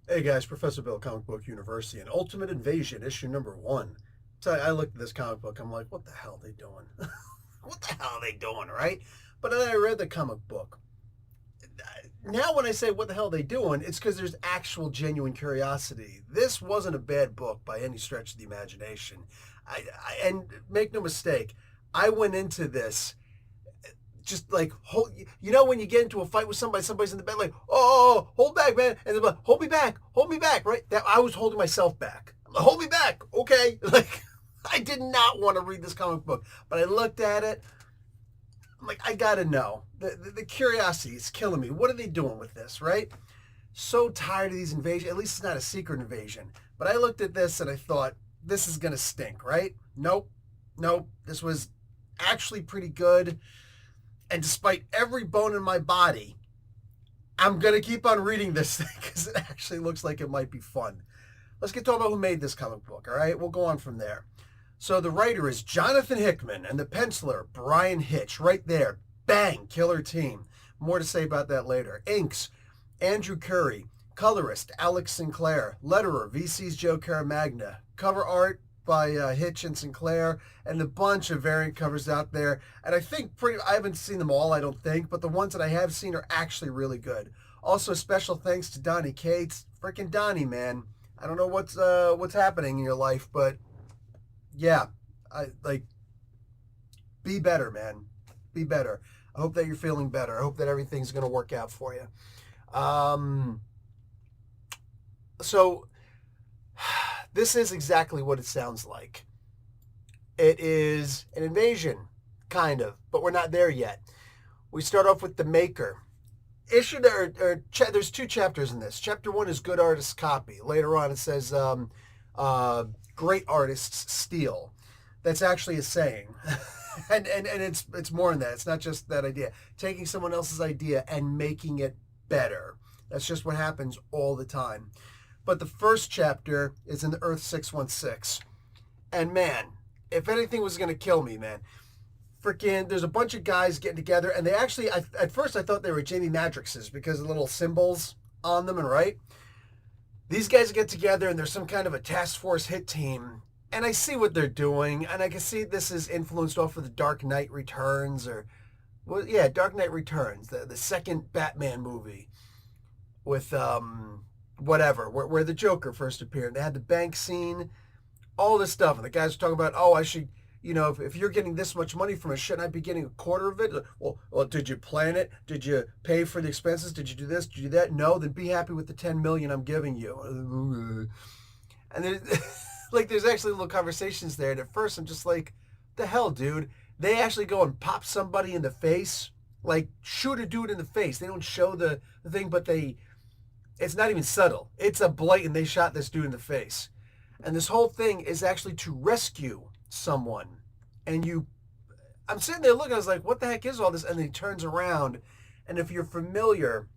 Hey guys, Professor Bill, Comic Book University, and Ultimate Invasion, issue number 1. So I looked at this comic book, I'm like, what the hell are they doing? What the hell are they doing, right? But then I read the comic book. Now when I say what the hell are they doing, it's because there's actual genuine curiosity. This wasn't a bad book by any stretch of the imagination. And make no mistake, I went into this just like when you get into a fight with somebody, somebody's in the bed like, oh, hold back, man, and they're like, hold me back, right? That I was holding myself back. Like, hold me back, okay? Like, I did not want to read this comic book, but I looked at it. I'm like, I gotta know. The curiosity is killing me. What are they doing with this, right? So tired of these invasions. At least it's not a secret invasion. But I looked at this and I thought, this is gonna stink, right? Nope, nope. This was actually pretty good. And despite every bone in my body, I'm going to keep on reading this thing because it actually looks like it might be fun. Let's get talking about who made this comic book, all right? We'll go on from there. So the writer is Jonathan Hickman and the penciler, Brian Hitch, right there. Bang, killer team. More to say about that later. Inks, Andrew Curry. Colorist, Alex Sinclair. Letterer, VC's Joe Caramagna. Cover art by Hitch and Sinclair, and a bunch of variant covers out there. And I haven't seen them all, I don't think, but the ones that I have seen are actually really good. Also, special thanks to Donnie Cates. Freaking Donnie, man. I don't know what's happening in your life, but yeah, I like be better, man. Be better. I hope that you're feeling better. I hope that everything's gonna work out for you. Um, so this is exactly what it sounds like. It is an invasion, kind of, but we're not there yet. We start off with the Maker. There's 2 chapters in this. Chapter 1 is Good Artists Copy. Later on, it says Great Artists Steal. That's actually a saying. And it's more than that. It's not just that idea. Taking someone else's idea and making it better. That's just what happens all the time. But the first chapter is in the Earth 616. And man, if anything was going to kill me, man, freaking, there's a bunch of guys getting together. And they actually, at first I thought they were Jimi Matrixes because of the little symbols on them, and right? These guys get together and there's some kind of a task force hit team. And I see what they're doing. And I can see this is influenced off of the Dark Knight Returns well, yeah, Dark Knight Returns, the second Batman movie with whatever, where the Joker first appeared. They had the bank scene, all this stuff, and the guys were talking about, oh, I should, if you're getting this much money from it, shouldn't I be getting a quarter of it? Well, did you plan it? Did you pay for the expenses? Did you do this? Did you do that? No, then be happy with the 10 million I'm giving you. And then, like, there's actually little conversations there. And at first, I'm just like, the hell, dude? They actually go and pop somebody in the face, like shoot a dude in the face. They don't show the thing, but it's not even subtle. It's a blatant, they shot this dude in the face. And this whole thing is actually to rescue someone. And I'm sitting there looking, I was like, what the heck is all this? And then he turns around. And if you're familiar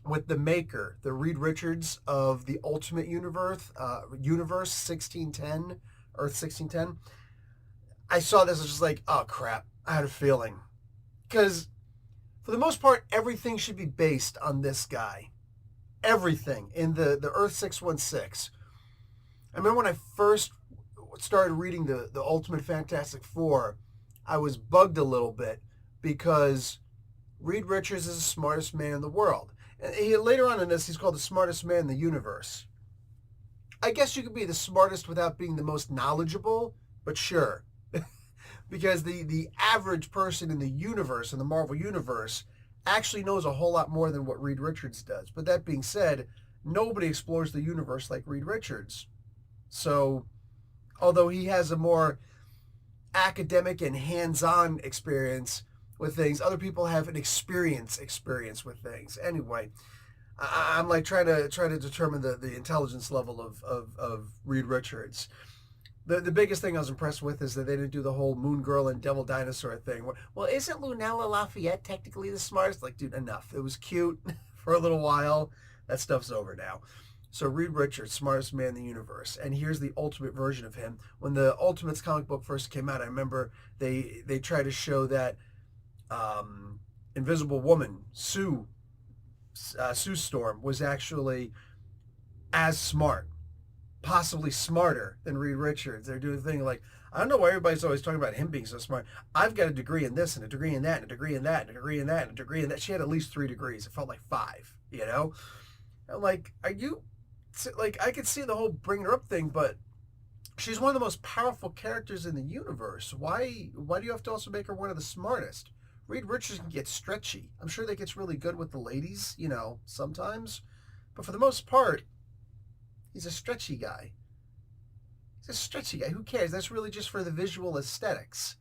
with the maker, the Reed Richards of the Ultimate Universe 1610, Earth 1610, I saw this, I was just like, oh crap, I had a feeling. Because for the most part, everything should be based on this guy. Everything in the Earth 616. I remember when I first started reading the Ultimate Fantastic Four, I was bugged a little bit because Reed Richards is the smartest man in the world. And later on in this, he's called the smartest man in the universe. I guess you could be the smartest without being the most knowledgeable, but sure. Because the average person in the universe, in the Marvel universe, actually knows a whole lot more than what Reed Richards does. But that being said, nobody explores the universe like Reed Richards. So, although he has a more academic and hands-on experience with things, other people have an experience with things. Anyway, I'm like trying to determine the intelligence level of Reed Richards. The biggest thing I was impressed with is that they didn't do the whole Moon Girl and Devil Dinosaur thing. Well, isn't Lunella Lafayette technically the smartest? Like, dude, enough. It was cute for a little while. That stuff's over now. So Reed Richards, smartest man in the universe. And here's the ultimate version of him. When the Ultimates comic book first came out, I remember they tried to show that Invisible Woman, Sue Storm, was actually as smart, possibly smarter than Reed Richards. They're doing a thing like, I don't know why everybody's always talking about him being so smart. I've got a degree in this and a degree in that and a degree in that and a degree in that and a degree in that. She had at least 3 degrees. It felt like 5, you know? I'm like, are you, like, I could see the whole bringing her up thing, but she's one of the most powerful characters in the universe. Why do you have to also make her one of the smartest? Reed Richards can get stretchy. I'm sure that gets really good with the ladies, you know, sometimes. But for the most part, he's a stretchy guy. He's a stretchy guy. Who cares? That's really just for the visual aesthetics.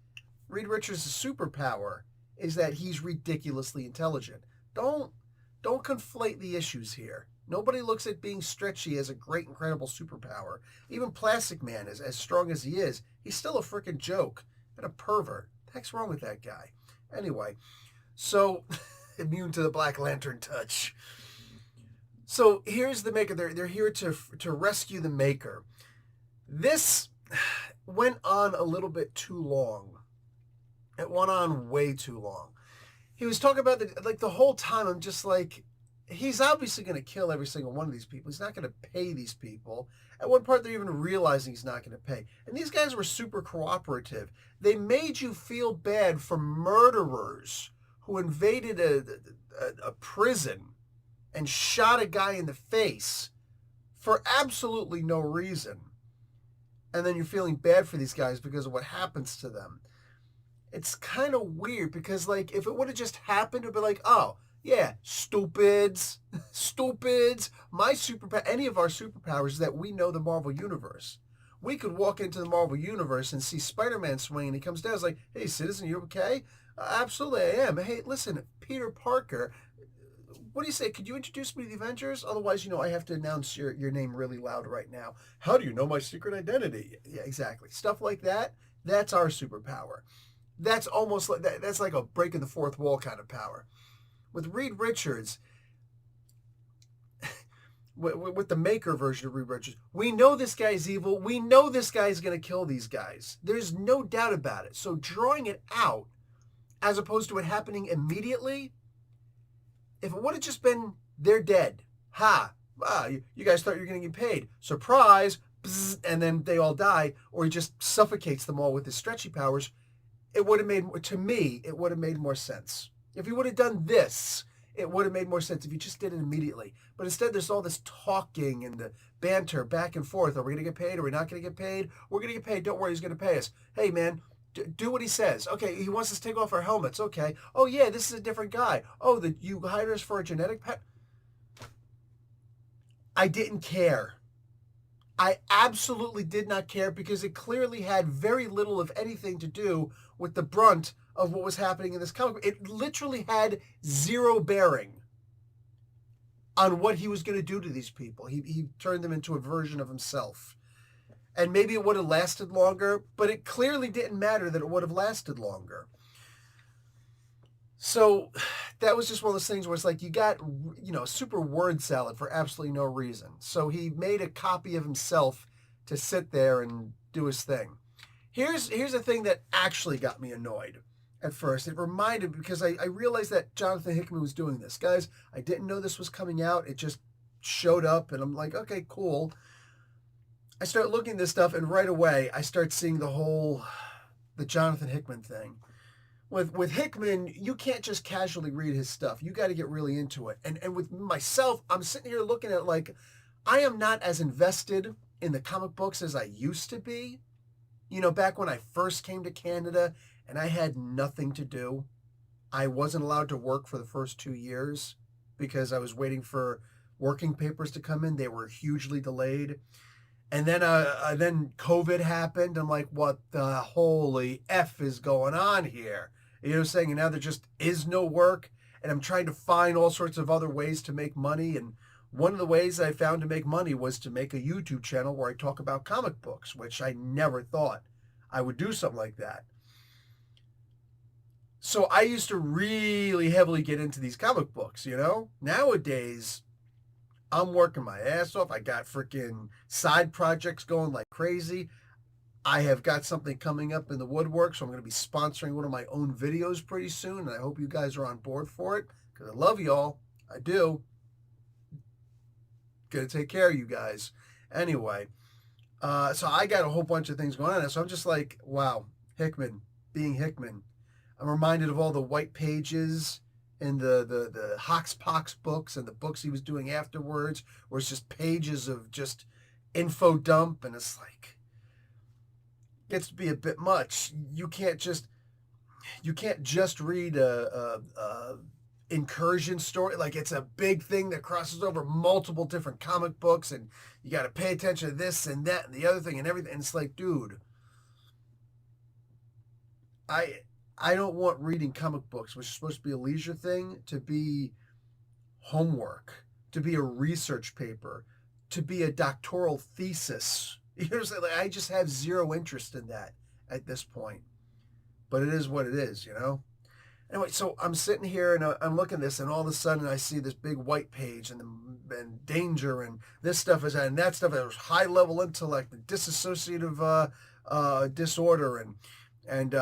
Reed Richards' superpower is that he's ridiculously intelligent. Don't conflate the issues here. Nobody looks at being stretchy as a great, incredible superpower. Even Plastic Man, as strong as he is, he's still a freaking joke and a pervert. What the heck's wrong with that guy? Anyway, so immune to the Black Lantern touch. So here's the Maker. They're here to rescue the Maker. This went on a little bit too long. It went on way too long. He was talking about the whole time. I'm just like, he's obviously going to kill every single one of these people. He's not going to pay these people. At one part, they're even realizing he's not going to pay. And these guys were super cooperative. They made you feel bad for murderers who invaded a prison and shot a guy in the face for absolutely no reason. And then you're feeling bad for these guys because of what happens to them. It's kind of weird because, like, if it would have just happened, it would be like, oh, yeah, stupids. My superpower, any of our superpowers is that we know the Marvel Universe. We could walk into the Marvel Universe and see Spider-Man swinging. He comes down, it's like, hey, citizen, you okay? Absolutely, I am. Hey, listen, Peter Parker, what do you say? Could you introduce me to the Avengers? Otherwise, you know, I have to announce your name really loud right now. How do you know my secret identity? Yeah, exactly. Stuff like that, that's our superpower. That's almost like that's like a breaking the fourth wall kind of power. With Reed Richards, with the Maker version of Reed Richards, we know this guy's evil. We know this guy's going to kill these guys. There's no doubt about it. So drawing it out, as opposed to it happening immediately, if it would have just been, they're dead. Ha! You guys thought you were going to get paid. Surprise! Bzz, and then they all die, or he just suffocates them all with his stretchy powers. It would have made, to me, it would have made more sense. If he would have done this, it would have made more sense if he just did it immediately. But instead, there's all this talking and the banter back and forth. Are we going to get paid? Are we not going to get paid? We're going to get paid. Don't worry, he's going to pay us. Hey, man, do what he says. Okay, he wants us to take off our helmets. Okay. Oh, yeah, this is a different guy. Oh, you hired us for a genetic pet? I didn't care. I absolutely did not care because it clearly had very little, of anything, to do with the brunt of what was happening in this comic. It literally had zero bearing on what he was going to do to these people. He turned them into a version of himself. And maybe it would have lasted longer, but it clearly didn't matter that it would have lasted longer. So that was just one of those things where it's like you got, you know, super word salad for absolutely no reason. So he made a copy of himself to sit there and do his thing. Here's the thing that actually got me annoyed at first. It reminded me, because I realized that Jonathan Hickman was doing this. Guys, I didn't know this was coming out. It just showed up, and I'm like, okay, cool. I start looking at this stuff, and right away, I start seeing the Jonathan Hickman thing. With Hickman, you can't just casually read his stuff. You got to get really into it. And with myself, I'm sitting here looking at it like, I am not as invested in the comic books as I used to be. You know, back when I first came to Canada and I had nothing to do. I wasn't allowed to work for the first 2 years because I was waiting for working papers to come in. They were hugely delayed. And then COVID happened. I'm like, what the holy F is going on here? You know what I'm saying? And now there just is no work. And I'm trying to find all sorts of other ways to make money. And one of the ways I found to make money was to make a YouTube channel where I talk about comic books, which I never thought I would do something like that. So I used to really heavily get into these comic books, you know? Nowadays, I'm working my ass off. I got freaking side projects going like crazy. I have got something coming up in the woodwork, so I'm going to be sponsoring one of my own videos pretty soon, and I hope you guys are on board for it, because I love y'all. I do. gonna take care of you guys. Anyway, so I got a whole bunch of things going on. So I'm just like, wow, Hickman, being Hickman. I'm reminded of all the white pages in the Hoxpox books and the books he was doing afterwards, where it's just pages of just info dump, and it's like, gets to be a bit much. You can't just read a incursion story. Like, it's a big thing that crosses over multiple different comic books, and you got to pay attention to this and that and the other thing and everything. And it's like, dude, I don't want reading comic books, which is supposed to be a leisure thing, to be homework, to be a research paper, to be a doctoral thesis. You know what I'm saying? Like, I just have zero interest in that at this point. But it is what it is, you know? Anyway, so I'm sitting here and I'm looking at this, and all of a sudden I see this big white page and danger, and this stuff is, and that stuff is high level intellect and dissociative disorder, and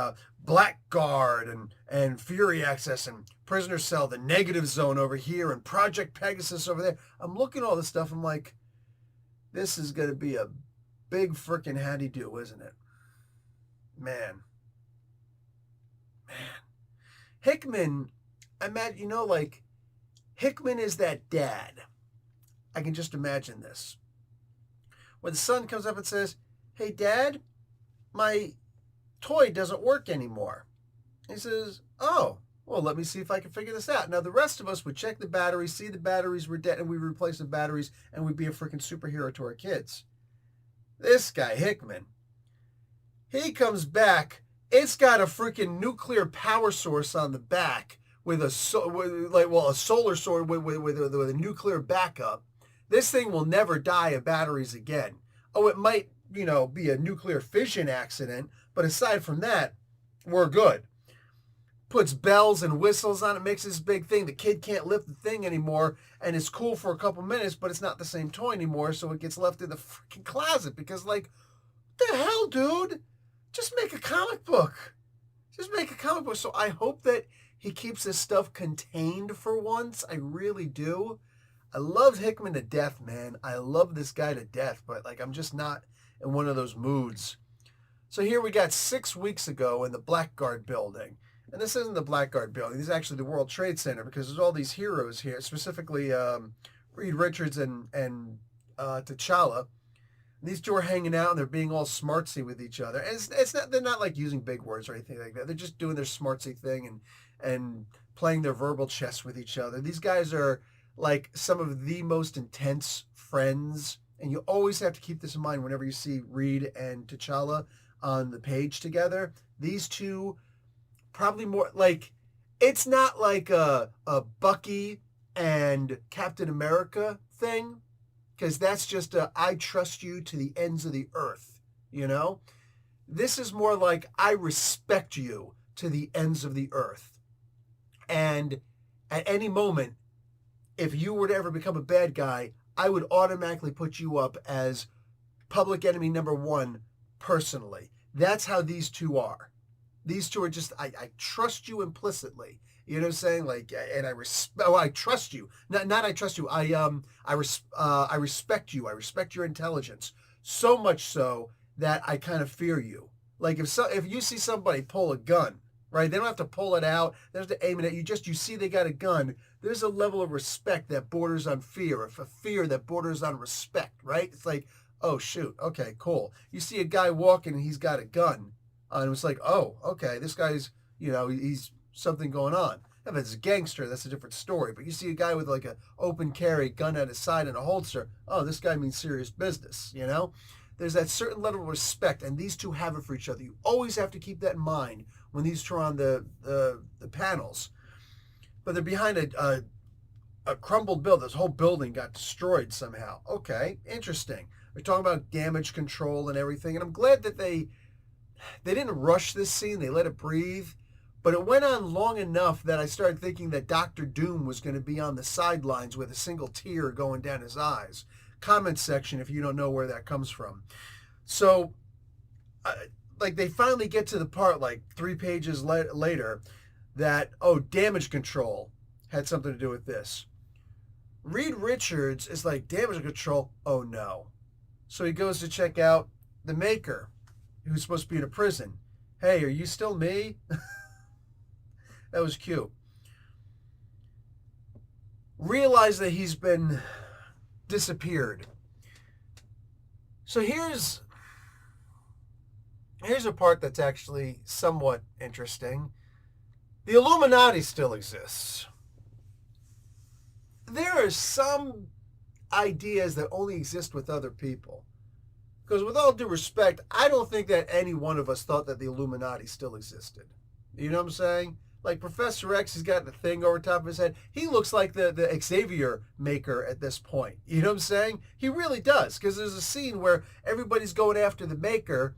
Blackguard and Fury Access and Prisoner Cell, the negative zone over here, and Project Pegasus over there. I'm looking at all this stuff. I'm like, this is going to be a big freaking howdy-do, isn't it? Man. Hickman, imagine, you know, like, Hickman is that dad. I can just imagine this. When the son comes up and says, hey, Dad, my toy doesn't work anymore. He says, oh, well, let me see if I can figure this out. Now, the rest of us would check the batteries, see the batteries were dead, and we replace the batteries, and we'd be a freaking superhero to our kids. This guy, Hickman, he comes back. It's got a freaking nuclear power source on the back with a solar source with a nuclear backup. This thing will never die of batteries again. Oh, it might, be a nuclear fission accident, but aside from that, we're good. Puts bells and whistles on it, makes this big thing. The kid can't lift the thing anymore, and it's cool for a couple minutes, but it's not the same toy anymore, so it gets left in the freaking closet because, like, what the hell, dude? Just make a comic book. Just make a comic book. So I hope that he keeps this stuff contained for once. I really do. I love Hickman to death, man. I love this guy to death, but, like, I'm just not in one of those moods. So here we got 6 weeks ago in the Blackguard building. And this isn't the Blackguard building. This is actually the World Trade Center, because there's all these heroes here, specifically Reed Richards and T'Challa. And these two are hanging out, and they're being all smartsy with each other. And it's not, they're not like using big words or anything like that. They're just doing their smartsy thing and playing their verbal chess with each other. These guys are like some of the most intense friends. And you always have to keep this in mind whenever you see Reed and T'Challa on the page together. These two, probably more like, it's not like a Bucky and Captain America thing, because that's just a I trust you to the ends of the earth, This is more like I respect you to the ends of the earth. And at any moment, if you were to ever become a bad guy, I would automatically put you up as public enemy number one personally. That's how these two are. These two are just, I trust you implicitly. You know what I'm saying? Like, and I trust you. Not I trust you. I respect you. I respect your intelligence. So much so that I kind of fear you. Like, if you see somebody pull a gun, right? They don't have to pull it out. They don't have to aim it at you. You see they got a gun. There's a level of respect that borders on fear, a fear that borders on respect, right? It's like, oh, shoot. Okay, cool. You see a guy walking and he's got a gun. And it's like, oh, okay, this guy's, he's something going on. If it's a gangster, that's a different story. But you see a guy with like an open carry, gun at his side and a holster. Oh, this guy means serious business, There's that certain level of respect, and these two have it for each other. You always have to keep that in mind when these two are on the panels. But they're behind a crumbled building. This whole building got destroyed somehow. Okay, interesting. They're talking about damage control and everything, and I'm glad that they didn't rush this scene. They let it breathe. But it went on long enough that I started thinking that Doctor Doom was going to be on the sidelines with a single tear going down his eyes. Comment section if you don't know where that comes from. So, they finally get to the part, 3 pages later, that, damage control had something to do with this. Reed Richards is like, damage control. Oh no. So he goes to check out the Maker, who's supposed to be in a prison. Hey, are you still me? That was cute. Realize that he's been disappeared. So here's a part that's actually somewhat interesting. The Illuminati still exists. There are some ideas that only exist with other people. Because with all due respect, I don't think that any one of us thought that the Illuminati still existed. You know what I'm saying? Like Professor X, he's got the thing over top of his head. He looks like the Xavier maker at this point. You know what I'm saying? He really does. Because there's a scene where everybody's going after the Maker,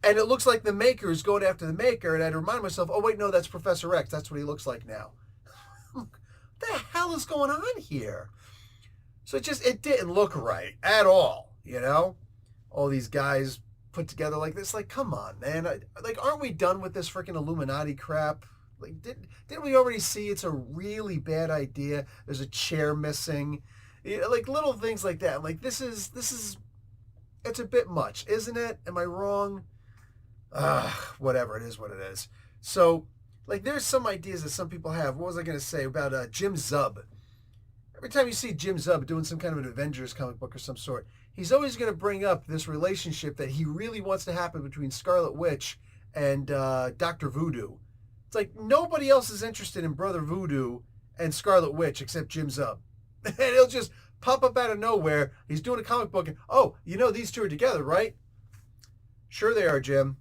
and it looks like the Maker is going after the Maker, and I'd remind myself, oh wait, no, that's Professor X. That's what he looks like now. What the hell is going on here? So it didn't look right at all, you know? All these guys put together like this. Like, come on, man. Aren't we done with this freaking Illuminati crap? Like, didn't we already see it's a really bad idea? There's a chair missing. Like, little things like that. Like, this is, it's a bit much, isn't it? Am I wrong? Whatever, it is what it is. So, like, there's some ideas that some people have. What was I going to say about Jim Zub? Every time you see Jim Zub doing some kind of an Avengers comic book or some sort, he's always going to bring up this relationship that he really wants to happen between Scarlet Witch and Dr. Voodoo. It's like nobody else is interested in Brother Voodoo and Scarlet Witch except Jim Zub. And he'll just pop up out of nowhere. He's doing a comic book and, oh, you know these two are together, right? Sure they are, Jim.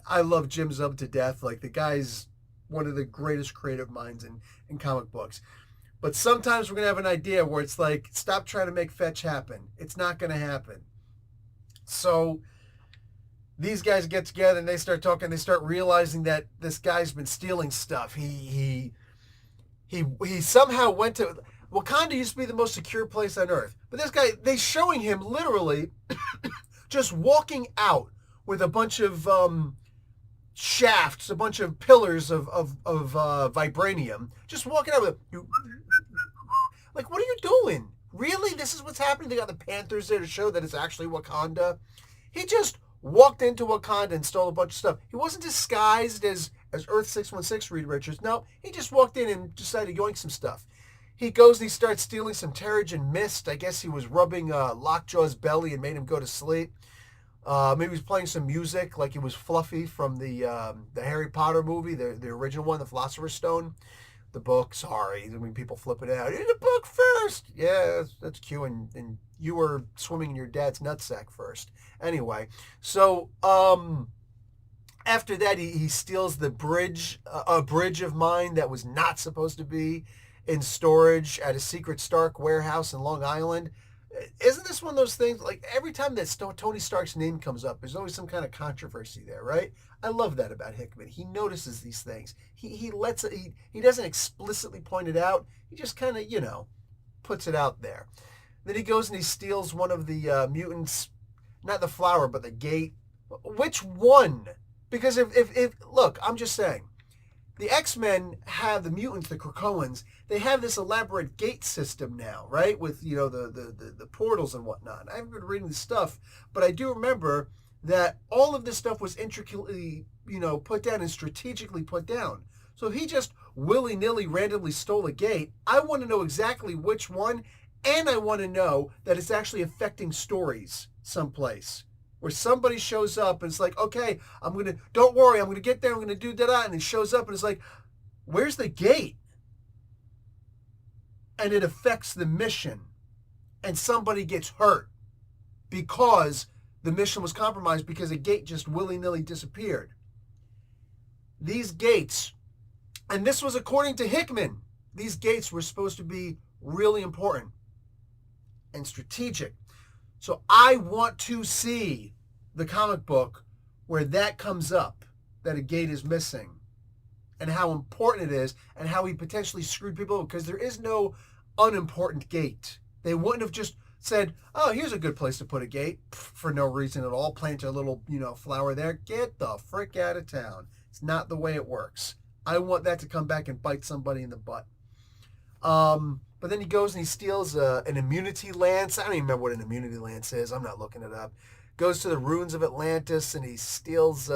I love Jim Zub to death. Like, the guy's one of the greatest creative minds in comic books. But sometimes we're going to have an idea where it's like, stop trying to make fetch happen. It's not going to happen. So these guys get together and they start talking. They start realizing that this guy's been stealing stuff. He somehow went to... Wakanda used to be the most secure place on Earth. But this guy, they showing him literally just walking out with a bunch of shafts, a bunch of pillars of vibranium. Just walking out with... Like, what are you doing? Really? This is what's happening? They got the Panthers there to show that it's actually Wakanda. He just walked into Wakanda and stole a bunch of stuff. He wasn't disguised as Earth 616, Reed Richards. No, he just walked in and decided to yoink some stuff. He goes and he starts stealing some Terrigen Mist. I guess he was rubbing Lockjaw's belly and made him go to sleep. Maybe he was playing some music like he was Fluffy from the Harry Potter movie, the original one, the Philosopher's Stone. The book, sorry. I mean, people flip it out. In the book first. Yeah, that's cute. And you were swimming in your dad's nutsack first. Anyway, so after that, he steals the bridge, a bridge of mine that was not supposed to be in storage at a secret Stark warehouse in Long Island. Isn't this one of those things, like every time that Tony Stark's name comes up, there's always some kind of controversy there, right? I love that about Hickman. He notices these things. He lets it, he doesn't explicitly point it out. He just kind of, puts it out there. Then he goes and he steals one of the mutants, not the flower, but the gate. Which one? Because if look, I'm just saying, the X-Men have the mutants, the Krakoans. They have this elaborate gate system now, right? With, the portals and whatnot. I haven't been reading the stuff, but I do remember that all of this stuff was intricately, put down and strategically put down. So if he just willy-nilly randomly stole a gate, I want to know exactly which one, and I want to know that it's actually affecting stories someplace. Where somebody shows up and it's like, okay, don't worry, I'm going to get there, I'm going to do that, and he shows up and it's like, where's the gate? And it affects the mission. And somebody gets hurt because the mission was compromised because a gate just willy-nilly disappeared. These gates, and this was according to Hickman, these gates were supposed to be really important and strategic. So I want to see the comic book where that comes up, that a gate is missing, and how important it is, and how he potentially screwed people, because there is no unimportant gate. They wouldn't have just said, oh, here's a good place to put a gate for no reason at all, plant a little, flower there. Get the frick out of town. It's not the way it works. I want that to come back and bite somebody in the butt. But then he goes and he steals an immunity lance. I don't even remember what an immunity lance is. I'm not looking it up. Goes to the ruins of Atlantis and he steals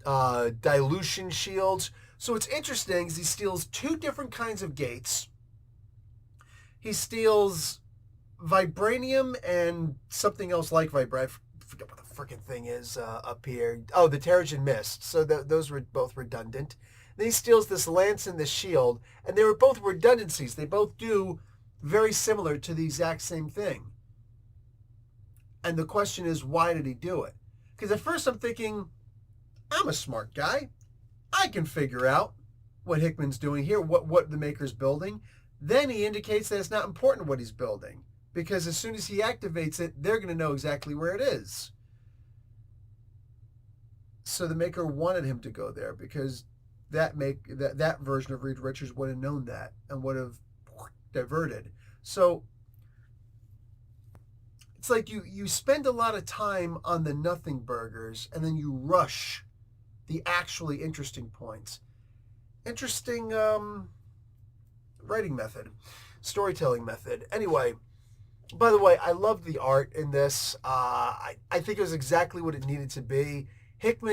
dilution shields. So what's interesting is he steals two different kinds of gates. He steals vibranium and something else like vibranium. I forget what the freaking thing is up here. Oh, the Terrigen Mist. So those were both redundant. Then he steals this lance and this shield, and they were both redundancies. They both do very similar to the exact same thing. And the question is, why did he do it? Because at first I'm thinking, I'm a smart guy. I can figure out what Hickman's doing here, what the maker's building. Then he indicates that it's not important what he's building, because as soon as he activates it, they're going to know exactly where it is. So the maker wanted him to go there because that version of Reed Richards would have known that and would have diverted. So it's like you spend a lot of time on the nothing burgers and then you rush the actually interesting points. Interesting writing method, storytelling method. Anyway, by the way, I loved the art in this. I think it was exactly what it needed to be. Hitch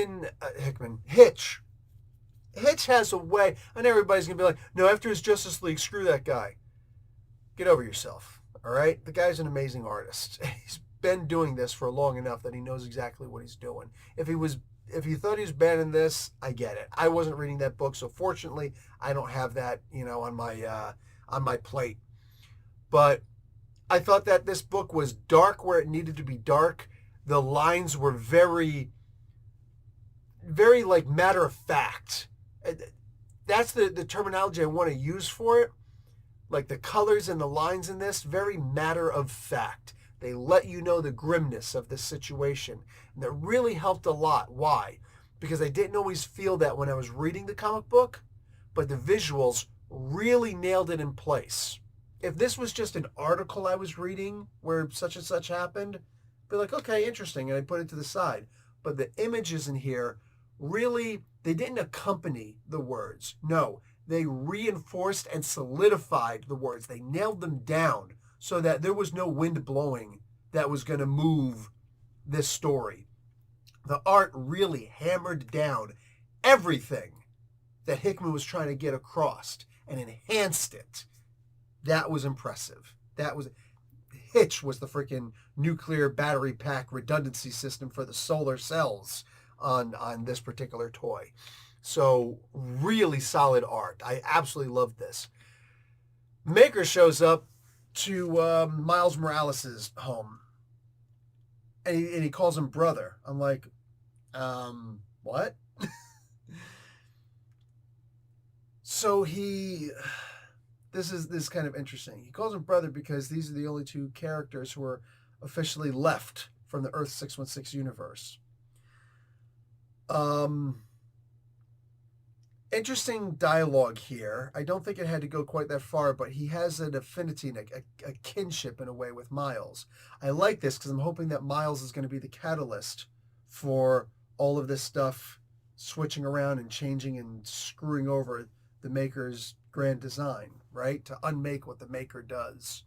has a way, and everybody's going to be like, no, after his Justice League, screw that guy. Get over yourself, all right? The guy's an amazing artist. He's been doing this for long enough that he knows exactly what he's doing. If he thought he was bad in this, I get it. I wasn't reading that book, so fortunately, I don't have that, on my plate. But I thought that this book was dark where it needed to be dark. The lines were very, very like matter of fact. That's the terminology I want to use for it. Like the colors and the lines in this, very matter of fact. They let you know the grimness of the situation. And that really helped a lot. Why? Because I didn't always feel that when I was reading the comic book, but the visuals really nailed it in place. If this was just an article I was reading where such and such happened, I'd be like, okay, interesting, and I put it to the side. But the images in here really, they didn't accompany the words. No, they reinforced and solidified the words. They nailed them down so that there was no wind blowing that was going to move this story. The art really hammered down everything that Hickman was trying to get across and enhanced it. That was impressive. Hitch was the freaking nuclear battery pack redundancy system for the solar cells on this particular toy. So really solid art. I absolutely loved this. Maker shows up to Miles Morales' home. And he calls him brother. I'm like, what? So this is kind of interesting. He calls him brother because these are the only two characters who are officially left from the Earth 616 universe. Interesting dialogue here. I don't think it had to go quite that far, but he has an affinity, a kinship in a way with Miles. I like this because I'm hoping that Miles is going to be the catalyst for all of this stuff switching around and changing and screwing over the maker's grand design, right? To unmake what the maker does.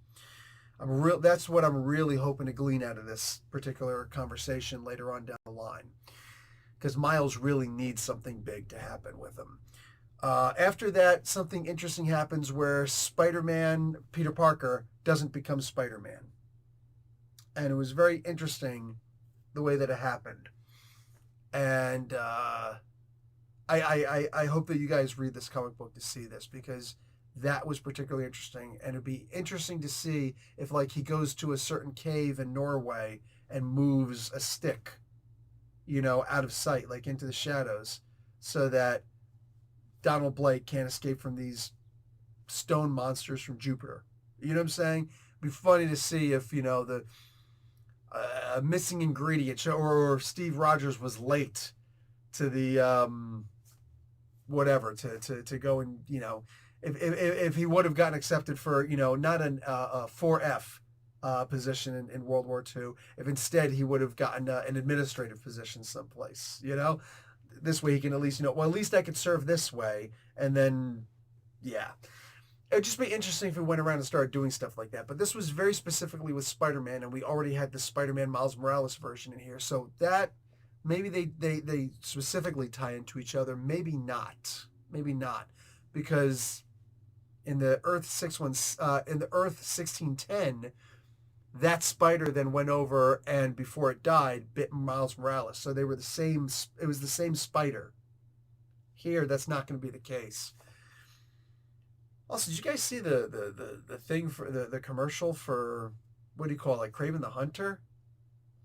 That's what I'm really hoping to glean out of this particular conversation later on down the line. Because Miles really needs something big to happen with him. After that, something interesting happens where Spider-Man, Peter Parker, doesn't become Spider-Man. And it was very interesting the way that it happened. And I hope that you guys read this comic book to see this, because that was particularly interesting. And it'd be interesting to see if, like, he goes to a certain cave in Norway and moves a stick, out of sight, like into the shadows, so that Donald Blake can't escape from these stone monsters from Jupiter. You know what I'm saying? It'd be funny to see if, the missing ingredient, or Steve Rogers was late to the whatever to go and if he would have gotten accepted for not a 4F position in World War II, if instead he would have gotten an administrative position someplace. This way he can at least at least I could serve this way, and then yeah. it would just be interesting if we went around and started doing stuff like that. But this was very specifically with Spider-Man, and we already had the Spider-Man Miles Morales version in here. So that maybe they specifically tie into each other. Maybe not. Maybe not. Because in the Earth 1610, that spider then went over and before it died, bit Miles Morales. So they were the same. It was the same spider. Here, that's not going to be the case. Also, did you guys see the thing for the commercial for, what do you call it, like Kraven the Hunter?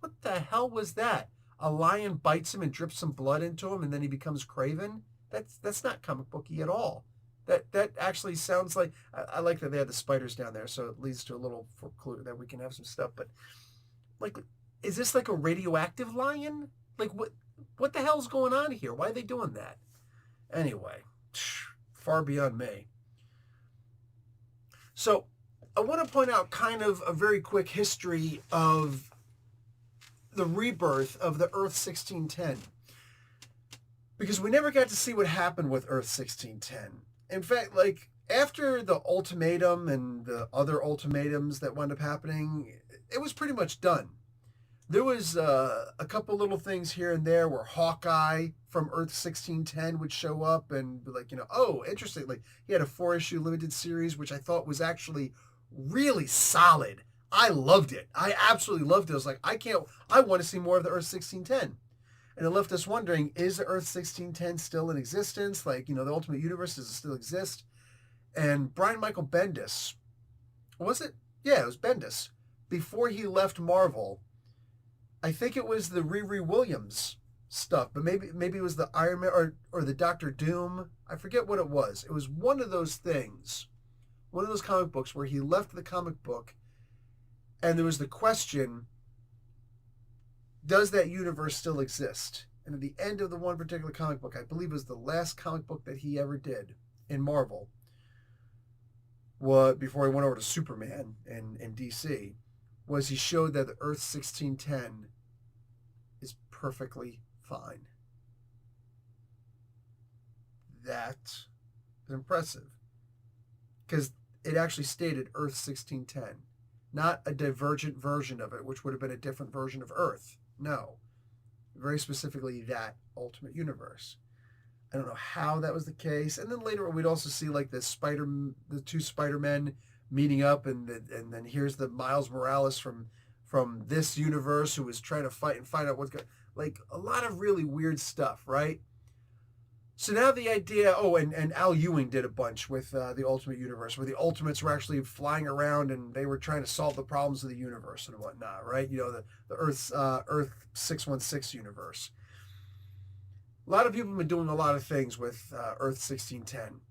What the hell was that? A lion bites him and drips some blood into him, and then he becomes Kraven? That's not comic booky at all. That actually sounds like, I like that they had the spiders down there, so it leads to a little clue that we can have some stuff. But like, is this like a radioactive lion? Like what the hell's going on here? Why are they doing that? Anyway, far beyond me. So I want to point out kind of a very quick history of the rebirth of the Earth 1610. Because we never got to see what happened with Earth 1610. In fact, like, after the ultimatum and the other ultimatums that wound up happening, it was pretty much done. There was a couple little things here and there where Hawkeye from Earth 1610 would show up and be like, oh, interesting. Like, he had a 4-issue limited series, which I thought was actually really solid. I loved it. I absolutely loved it. I was like, I want to see more of the Earth 1610. And it left us wondering, is the Earth 1610 still in existence? Like, the Ultimate Universe, does it still exist? And Brian Michael Bendis, was it? Yeah, it was Bendis. Before he left Marvel, I think it was the Riri Williams stuff, but maybe it was the Iron Man or the Doctor Doom. I forget what it was. It was one of those things, one of those comic books where he left the comic book, and there was the question, does that universe still exist? And at the end of the one particular comic book, I believe it was the last comic book that he ever did in Marvel, before he went over to Superman in DC, was he showed that the Earth 1610 is perfectly fine. That is impressive. Because it actually stated Earth 1610, not a divergent version of it, which would have been a different version of Earth. No. Very specifically that Ultimate Universe. I don't know how that was the case. And then later we'd also see like the two Spider-Men meeting up, and then here's the Miles Morales from this universe who was trying to fight and find out what's going, like a lot of really weird stuff, right? So now the idea, and Al Ewing did a bunch with the Ultimate Universe, where the Ultimates were actually flying around and they were trying to solve the problems of the universe and whatnot, right? The Earth 616 universe. A lot of people have been doing a lot of things with Earth 1610.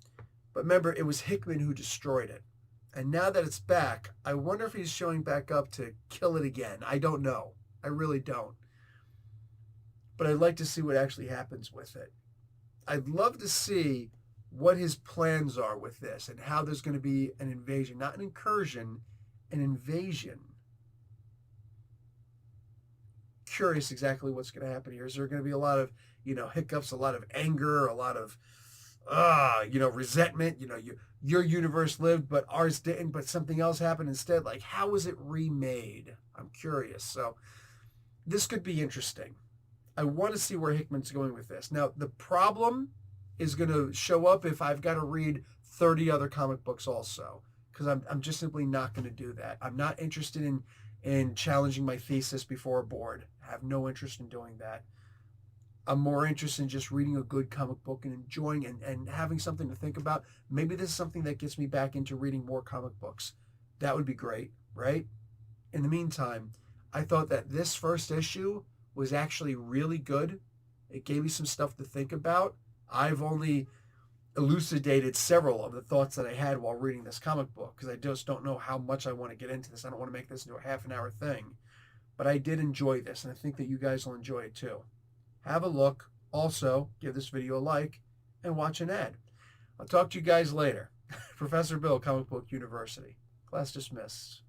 But remember, it was Hickman who destroyed it. And now that it's back, I wonder if he's showing back up to kill it again. I don't know. I really don't. But I'd like to see what actually happens with it. I'd love to see what his plans are with this and how there's going to be an invasion. Not an incursion, an invasion. Curious exactly what's going to happen here. Is there going to be a lot of, hiccups, a lot of anger, a lot of, resentment? Your universe lived, but ours didn't, but something else happened instead. Like, how was it remade? I'm curious. So this could be interesting. I want to see where Hickman's going with this. Now, the problem is going to show up if I've got to read 30 other comic books also, because I'm just simply not going to do that. I'm not interested in challenging my thesis before a board. I have no interest in doing that. I'm more interested in just reading a good comic book and enjoying and having something to think about. Maybe this is something that gets me back into reading more comic books. That would be great, right? In the meantime, I thought that this first issue was actually really good. It gave me some stuff to think about. I've only elucidated several of the thoughts that I had while reading this comic book, because I just don't know how much I want to get into this. I don't want to make this into a half an hour thing. But I did enjoy this, and I think that you guys will enjoy it too. Have a look. Also, give this video a like and watch an ad. I'll talk to you guys later. Professor Bill, Comic Book University. Class dismissed.